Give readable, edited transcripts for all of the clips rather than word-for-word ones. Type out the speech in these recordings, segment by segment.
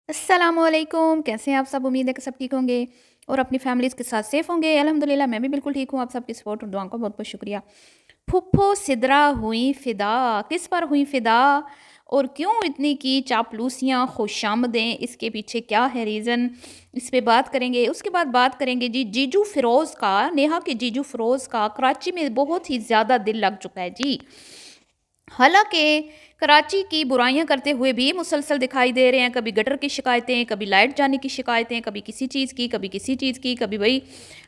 अस्सलामुअलैकुम, कैसे हैं आप सब? उम्मीद है कि सब ठीक होंगे और अपनी फैमिलीज़ के साथ सेफ़ होंगे। अल्हम्दुलिल्लाह मैं भी बिल्कुल ठीक हूँ। आप सबकी सपोर्ट और दुआओं का बहुत-बहुत शुक्रिया। फुप्पो सिदरा हुई फ़िदा, किस पर हुई फ़िदा और क्यों इतनी की चापलूसियाँ, खुशामदें, इसके पीछे क्या है रीज़न? इस पे बात करेंगे। उसके बाद बात करेंगे जी जीजू फ़िरोज़ का, नेहा के जीजू फ़िरोज़ का कराची में बहुत ही ज़्यादा दिल लग चुका है जी। हालाँकि कराची की बुराइयाँ करते हुए भी मुसलसल दिखाई दे रहे हैं, कभी गटर की शिकायतें, कभी लाइट जाने की शिकायतें, कभी किसी चीज़ की, कभी किसी चीज़ की, कभी भई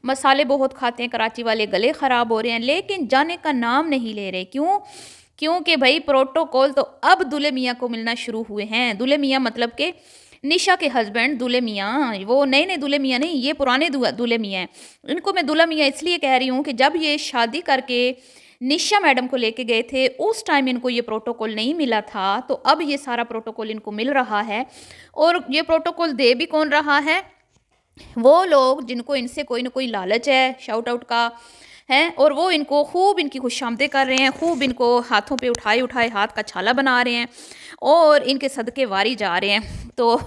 मसाले बहुत खाते हैं कराची वाले, गले ख़राब हो रहे हैं, लेकिन जाने का नाम नहीं ले रहे। क्यों? क्योंकि भई प्रोटोकॉल तो अब दूल्हे मियाँ को मिलना शुरू हुए हैं। दूल्हे मियाँ मतलब कि निशा के हस्बैंड दूल्हे मियाँ, वो नए-नए दूल्हे मियाँ नहीं, ये पुराने दूल्हे मियाँ हैं। इनको मैं दूल्हा मियाँ इसलिए कह रही हूँ कि जब ये शादी करके निशा मैडम को लेके गए थे, उस टाइम इनको ये प्रोटोकॉल नहीं मिला था, तो अब ये सारा प्रोटोकॉल इनको मिल रहा है और ये प्रोटोकॉल दे भी कौन रहा है? वो लोग जिनको इनसे कोई न कोई लालच है शाउट आउट का, हैं और वो इनको खूब इनकी खुशामदें कर रहे हैं, खूब इनको हाथों पे उठाए-उठाए हाथ का छाला बना रहे हैं और इनके सदके वारी जा रहे हैं। तो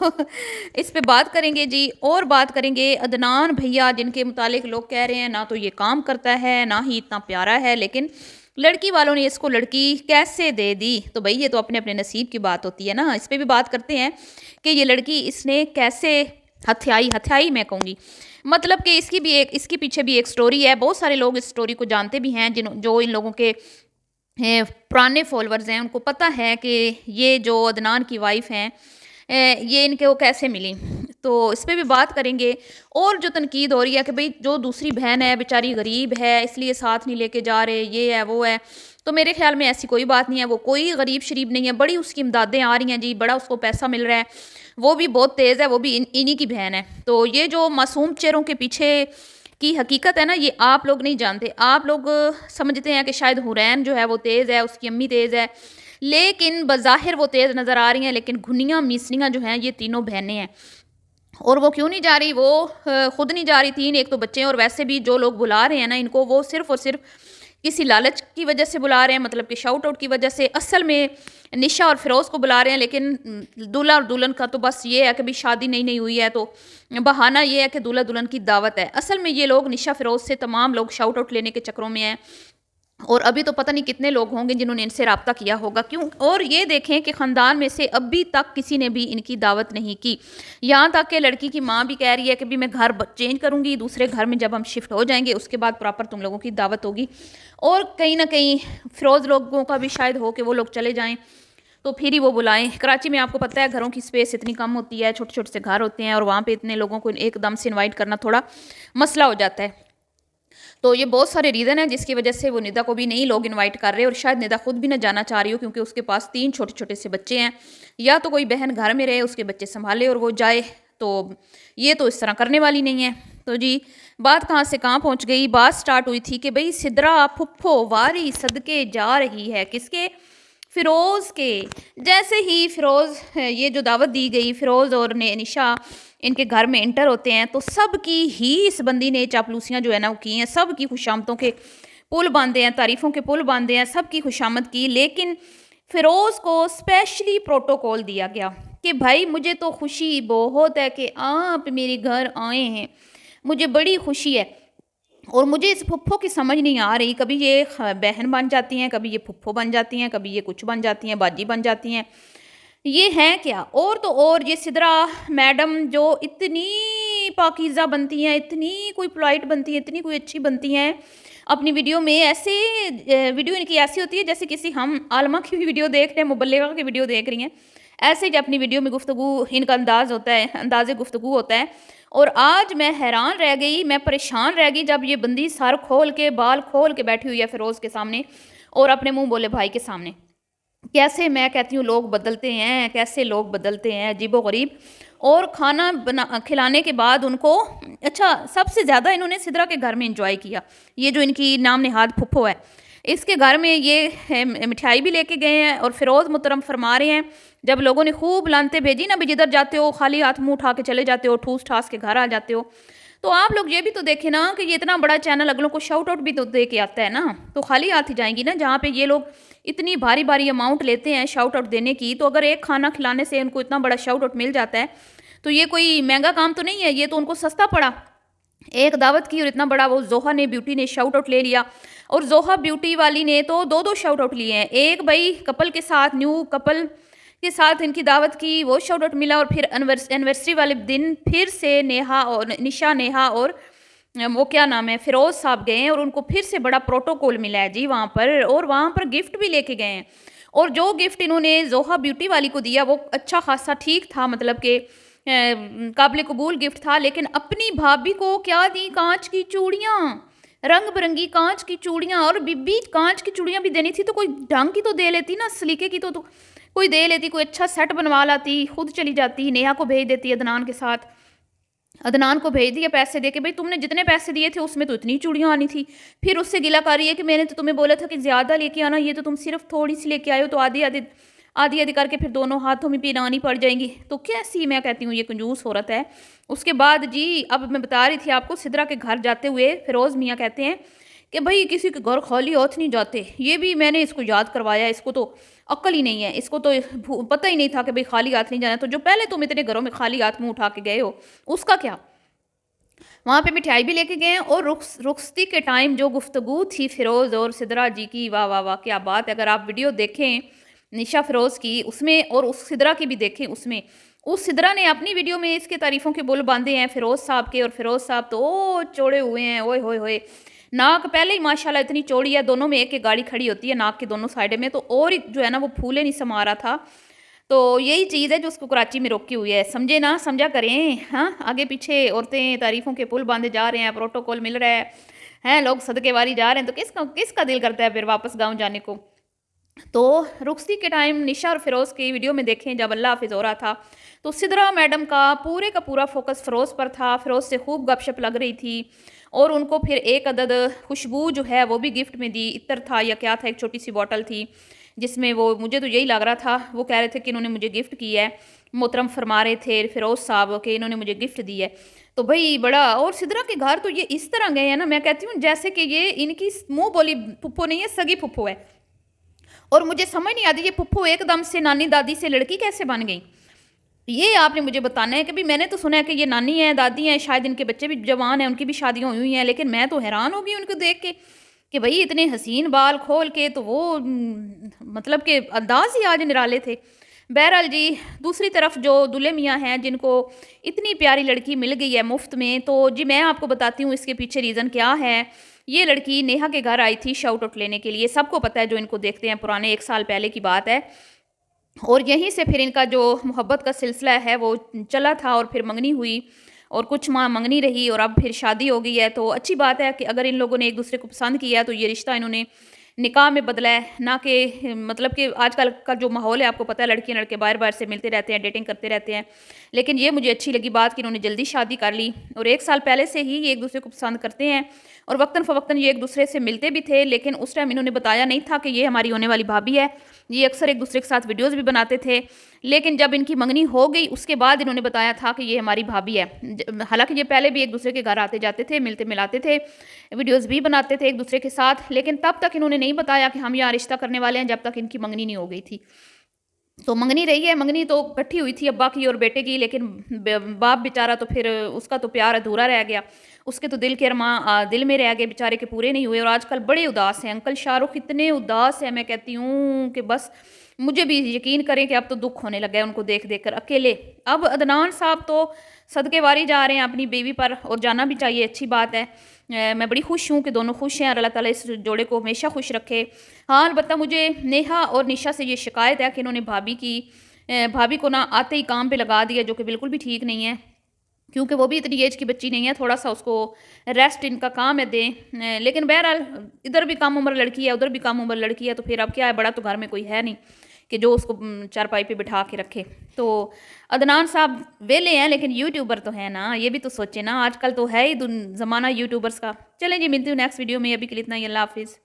इस पे बात करेंगे जी और बात करेंगे अदनान भैया जिनके मुतालिक लोग कह रहे हैं ना तो ये काम करता है, ना ही इतना प्यारा है, लेकिन लड़की वालों ने इसको लड़की कैसे दे दी? तो भई ये तो अपने-अपने नसीब की बात होती है ना, इस पे भी बात करते हैं कि ये लड़की इसने कैसे हथियाई हथियाई मैं कहूँगी। मतलब कि इसके पीछे भी एक स्टोरी है। बहुत सारे लोग इस स्टोरी को जानते भी हैं जो इन लोगों के पुराने फॉलोअर्स हैं उनको पता है कि ये जो अदनान की वाइफ़ हैं ये इनके वो कैसे मिली। तो इस पे भी बात करेंगे और जो तनकीद हो रही है कि भई जो दूसरी बहन है बेचारी गरीब है इसलिए साथ नहीं लेके जा रहे, ये है, वो है। तो मेरे ख़्याल में ऐसी कोई बात नहीं है, वो कोई गरीब-शरीब नहीं है, बड़ी उसकी इमदादें आ रही हैं जी, बड़ा उसको पैसा मिल रहा है। वो भी बहुत तेज़ है, वो भी इन्हीं की बहन है। तो ये जो मासूम चेहरों के पीछे की हकीकत है ना, ये आप लोग नहीं जानते। आप लोग समझते हैं कि शायद हुरैन जो है वो तेज़ है, उसकी अम्मी तेज़ है, लेकिन बज़ाहिर वो तेज़ नज़र आ रही हैं, लेकिन घुनियाँ मिसनियाँ जो हैं, ये तीनों बहनें हैं। और वो क्यों नहीं जा रही, वो खुद नहीं जा रही, 3 एक तो बच्चे हैं और वैसे भी जो लोग बुला रहे हैं ना इनको, वो सिर्फ़ और सिर्फ़ किसी लालच की वजह से बुला रहे हैं, मतलब कि शाउट आउट की वजह से। असल में निशा और फ़िरोज़ को बुला रहे हैं, लेकिन दूल्हा और दुल्हन का तो बस ये है कि भई शादी नई-नई हुई है, तो बहाना ये है कि दूल्हा-दुल्हन की दावत है। असल में ये लोग निशा, फ़िरोज़ से तमाम लोग शाउट आउट लेने के चक्करों में हैं और अभी तो पता नहीं कितने लोग होंगे जिन्होंने इनसे राब्ता किया होगा। क्यों? और ये देखें कि ख़ानदान में से अभी तक किसी ने भी इनकी दावत नहीं की। यहाँ तक कि लड़की की माँ भी कह रही है कि भी मैं घर चेंज करूँगी, दूसरे घर में जब हम शिफ्ट हो जाएँगे उसके बाद प्रॉपर तुम लोगों की दावत होगी। और कहीं न कहीं फ़िरोज़ लोगों का भी शायद हो कि वो लोग चले जाएँ, तो फिर ही वो बुलाएँ। कराची में आपको पता है घरों की स्पेस इतनी कम होती है, छोटे-छोटे से घर होते हैं और वहाँ पे इतने लोगों को एकदम से इनवाइट करना थोड़ा मसला हो जाता है। तो ये बहुत सारे रीज़न हैं जिसकी वजह से वो निदा को भी नहीं लोग इनवाइट कर रहे और शायद निदा खुद भी ना जाना चाह रही हो क्योंकि उसके पास 3 छोटे-छोटे से बच्चे हैं। या तो कोई बहन घर में रहे, उसके बच्चे सँभाले और वो जाए, तो ये तो इस तरह करने वाली नहीं है। तो जी, बात कहाँ से कहाँ पहुँच गई, बात स्टार्ट हुई थी कि भई सिदरा फुप्पो वारी सदके जा रही है, किसके? फ़िरोज़ के। जैसे ही फ़िरोज़ ये जो दावत दी गई, फ़िरोज़ और ने निशा इनके घर में एंटर होते हैं, तो सबकी ही इस बंदी ने चापलूसियाँ जो है ना वो की हैं, सबकी खुशामदों के पुल बाँधे हैं, तारीफ़ों के पुल बाँधे हैं, सबकी खुशामद की। लेकिन फ़िरोज़ को स्पेशली प्रोटोकॉल दिया गया कि भाई मुझे तो खुशी बहुत है कि आप मेरे घर आए हैं, मुझे बड़ी खुशी है। और मुझे इस फुफ्फो की समझ नहीं आ रही, कभी ये बहन बन जाती हैं, कभी ये फुफ्फो बन जाती हैं, कभी ये कुछ बन जाती हैं, बाजी बन जाती हैं, ये हैं क्या? और तो और ये सिदरा मैडम जो इतनी पाकीज़ा बनती हैं, इतनी कोई पोलाइट बनती हैं, इतनी कोई अच्छी बनती हैं, अपनी वीडियो में ऐसे वीडियो इनकी ऐसी होती है जैसे किसी हम आलिमा की वीडियो देख रहे हैं, मुबल्लिगा की वीडियो देख रही हैं। ऐसे ही अपनी वीडियो में गुफ्तगू इनका अंदाज़ होता है, अंदाज़े गुफ्तगू होता है। और आज मैं हैरान रह गई, मैं परेशान रह गई जब ये बंदी सर खोल के, बाल खोल के बैठी हुई है फ़िरोज़ के सामने और अपने मुँह बोले भाई के सामने। कैसे मैं कहती हूँ लोग बदलते हैं, कैसे लोग बदलते हैं, अजीबो-गरीब। और खाना बना खिलाने के बाद उनको अच्छा सबसे ज़्यादा इन्होंने सिदरा के घर में एन्जॉय किया। ये जो इनकी नाम नेहाद फुप्पो है, इसके घर में ये मिठाई भी लेके गए हैं और फ़िरोज़ मुहतरम फरमा रहे हैं, जब लोगों ने खूब लानतें भेजी ना भी जिधर जाते हो खाली हाथ मुँह उठा के चले जाते हो, ठूस-ठास के घर आ जाते हो। तो आप लोग ये भी तो देखें ना कि ये इतना बड़ा चैनल अगलों को शाउट आउट भी तो दे के आता है ना, तो खाली हाथ ही जाएँगी ना, जहाँ पे ये लोग इतनी भारी-भारी अमाउंट लेते हैं शाउट आउट देने की, तो अगर एक खाना खिलाने से उनको इतना बड़ा शाउट आउट मिल जाता है, تو یہ کوئی مہنگا کام تو نہیں ہے, یہ تو ان کو سستا پڑا. ایک دعوت کی اور اتنا بڑا وہ زوہا نے بیوٹی نے شاؤٹ آؤٹ لے لیا, اور زوہا بیوٹی والی نے تو دو شاؤٹ آؤٹ لیے ہیں. ایک بھائی کپل کے ساتھ, نیو کپل کے ساتھ ان کی دعوت کی, وہ شاؤٹ آؤٹ ملا, اور پھر اینیورسری والے دن پھر سے نیہا اور نیہا اور وہ کیا نام ہے فیروز صاحب گئے ہیں, اور ان کو پھر سے بڑا پروٹوکول ملا ہے جی وہاں پر, اور وہاں پر گفٹ بھی لے کے گئے ہیں. اور جو گفٹ انہوں نے زوہا بیوٹی والی کو دیا وہ اچھا خاصا ٹھیک تھا, مطلب کہ قابل قبول گفٹ تھا. لیکن اپنی بھابھی کو کیا دی؟ کانچ کی چوڑیاں, رنگ برنگی کانچ کی چوڑیاں. اور بی کانچ کی چوڑیاں بھی دینی تھی تو کوئی ڈھنگ کی تو دے لیتی نا, سلیقے کی تو کوئی دے لیتی, کوئی اچھا سیٹ بنوا لاتی, خود چلی جاتی, نیہا کو بھیج دیتی عدنان کے ساتھ. عدنان کو بھیج دیا پیسے دے کے, بھائی تم نے جتنے پیسے دیے تھے اس میں تو اتنی چوڑیاں آنی تھی. پھر اس سے گلا کر رہی ہے کہ میں نے تو تمہیں بولا تھا کہ زیادہ لے کے آنا, یہ تو تم صرف تھوڑی سی لے کے آئے ہو, تو آدھی کر کے پھر دونوں ہاتھوں میں پینانی پڑ جائیں گی. تو کیسی میں کہتی ہوں یہ کنجوس عورت ہے. اس کے بعد جی اب میں بتا رہی تھی آپ کو, سدرا کے گھر جاتے ہوئے فیروز میاں کہتے ہیں کہ بھائی کسی کے گھر خالی ہاتھ نہیں جاتے. یہ بھی میں نے اس کو یاد کروایا, اس کو تو عقل ہی نہیں ہے, اس کو تو پتہ ہی نہیں تھا کہ بھائی خالی ہاتھ نہیں جانا. تو جو پہلے تم اتنے گھروں میں خالی ہاتھ منہ اٹھا کے گئے ہو اس کا کیا؟ وہاں پہ مٹھائی بھی لے کے گئے ہیں. اور رخصتی کے ٹائم جو گفتگو تھی فیروز اور سدرا جی کی, واہ واہ واہ کیا بات ہے. اگر آپ ویڈیو دیکھیں نشا فیروز کی اس میں, اور اس سدرا کی بھی دیکھیں اس میں, اس سدرا نے اپنی ویڈیو میں اس کے تعریفوں کے بول باندھے ہیں فیروز صاحب کے, اور فیروز صاحب تو چوڑے ہوئے ہیں, اوئے ہوئے ہوئے. ناک پہلے ہی ماشاءاللہ اتنی چوڑی ہے, دونوں میں ایک ایک گاڑی کھڑی ہوتی ہے ناک کے دونوں سائڈ میں, تو اور جو ہے نا وہ پھولے نہیں سما رہا تھا. تو یہی چیز ہے جو اس کو کراچی میں روکی ہوئی ہے, سمجھے نا, سمجھا کریں. ہاں آگے پیچھے عورتیں تعریفوں کے پل باندھے جا رہے ہیں, پروٹوکول مل رہا ہے, لوگ صدقے واری جا رہے ہیں, تو کس کا دل کرتا ہے پھر واپس گاؤں جانے کو. تو رخصتی کے ٹائم نشا اور فیروز کی ویڈیو میں دیکھیں جب اللہ حافظ ہو رہا تھا تو سدرا میڈم کا پورا فوکس فیروز پر تھا. فیروز سے خوب گپ شپ لگ رہی تھی, اور ان کو پھر ایک عدد خوشبو جو ہے وہ بھی گفٹ میں دی. عطر تھا یا کیا تھا, ایک چھوٹی سی بوٹل تھی جس میں وہ, مجھے تو یہی لگ رہا تھا, وہ کہہ رہے تھے کہ انہوں نے مجھے گفٹ کی ہے, محترم فرما رہے تھے فیروز صاحب کہ انہوں نے مجھے گفٹ دی ہے. تو بھائی بڑا, اور سدرا کے گھر تو یہ اس طرح گئے ہیں نا, میں کہتی ہوں جیسے کہ یہ ان کی منہ بولی پھپھو نہیں ہے, سگی پھپھو ہے. اور مجھے سمجھ نہیں آتی یہ پھپھو ایک دم سے نانی دادی سے لڑکی کیسے بن گئی. یہ آپ نے مجھے بتانا ہے کہ بھی میں نے تو سنا ہے کہ یہ نانی ہیں, دادی ہیں, شاید ان کے بچے بھی جوان ہیں, ان کی بھی شادیاں ہوئی ہیں, لیکن میں تو حیران ہو گئی ان کو دیکھ کے کہ بھائی اتنے حسین بال کھول کے, تو وہ مطلب کہ انداز ہی آج نرالے تھے. بہرحال جی دوسری طرف جو دلہے میاں ہیں جن کو اتنی پیاری لڑکی مل گئی ہے مفت میں, تو جی میں آپ کو بتاتی ہوں اس کے پیچھے ریزن کیا ہے. یہ لڑکی نیہا کے گھر آئی تھی شاؤٹ آؤٹ لینے کے لیے, سب کو پتہ ہے جو ان کو دیکھتے ہیں, پرانے 1 سال پہلے کی بات ہے. اور یہیں سے پھر ان کا جو محبت کا سلسلہ ہے وہ چلا تھا, اور پھر منگنی ہوئی, اور کچھ ماہ منگنی رہی, اور اب پھر شادی ہو گئی ہے. تو اچھی بات ہے کہ اگر ان لوگوں نے ایک دوسرے کو پسند کیا ہے تو یہ رشتہ انہوں نے نکاح میں بدلا ہے, نہ کہ مطلب کہ آج کل کا جو ماحول ہے آپ کو پتہ ہے, لڑکیاں لڑکے باہر سے ملتے رہتے ہیں, ڈیٹنگ کرتے رہتے ہیں. لیکن یہ مجھے اچھی لگی بات کہ انہوں نے جلدی شادی کر لی, اور 1 سال پہلے سے ہی یہ ایک دوسرے کو پسند کرتے ہیں, اور وقتاً فوقتاً یہ ایک دوسرے سے ملتے بھی تھے. لیکن اس ٹائم انہوں نے بتایا نہیں تھا کہ یہ ہماری ہونے والی بھابھی ہے. یہ اکثر ایک دوسرے کے ساتھ ویڈیوز بھی بناتے تھے, لیکن جب ان کی منگنی ہو گئی اس کے بعد انہوں نے بتایا تھا کہ یہ ہماری بھابھی ہے. حالانکہ یہ پہلے بھی ایک دوسرے کے گھر آتے جاتے تھے, ملتے ملاتے تھے, ویڈیوز بھی بناتے تھے ایک دوسرے کے ساتھ, لیکن تب تک انہوں نے نہیں بتایا کہ ہم یہاں رشتہ کرنے والے ہیں جب تک ان کی منگنی نہیں ہو گئی تھی. تو منگنی رہی ہے, منگنی تو کٹھی ہوئی تھی ابا کی اور بیٹے کی, لیکن باپ بیچارہ تو پھر اس کا تو پیار ادھورا رہ گیا, اس کے تو دل کے ارماں دل میں رہ گئے بیچارے کے, پورے نہیں ہوئے. اور آج کل بڑے اداس ہیں انکل شاہ رخ, اتنے اداس ہیں, میں کہتی ہوں کہ بس مجھے بھی یقین کریں کہ اب تو دکھ ہونے لگا ہے ان کو دیکھ کر اکیلے. اب عدنان صاحب تو صدقے واری جا رہے ہیں اپنی بیوی پر, اور جانا بھی چاہیے, اچھی بات ہے. میں بڑی خوش ہوں کہ دونوں خوش ہیں, اور اللہ تعالیٰ اس جوڑے کو ہمیشہ خوش رکھے. ہاں البتہ مجھے نیہا اور نشا سے یہ شکایت ہے کہ انہوں نے بھابھی کو نہ آتے ہی کام پہ لگا دیا, جو کہ بالکل بھی ٹھیک نہیں ہے, کیونکہ وہ بھی اتنی ایج کی بچی نہیں ہے, تھوڑا سا اس کو ریسٹ ان کا کام ہے دیں. لیکن بہرحال ادھر بھی کم عمر لڑکی ہے, ادھر بھی کم عمر لڑکی ہے, تو پھر اب کیا ہے, بڑا تو گھر میں کوئی ہے نہیں کہ جو اس کو چارپائی پہ بٹھا کے رکھے. تو عدنان صاحب ویلے ہیں لیکن یوٹیوبر تو ہیں نا, یہ بھی تو سوچیں نا, آج کل تو ہے ہی زمانہ یوٹیوبرز کا. چلیں جی ملتی ہوں نیکسٹ ویڈیو میں, ابھی کے لیے اتنا ہی, اللہ حافظ.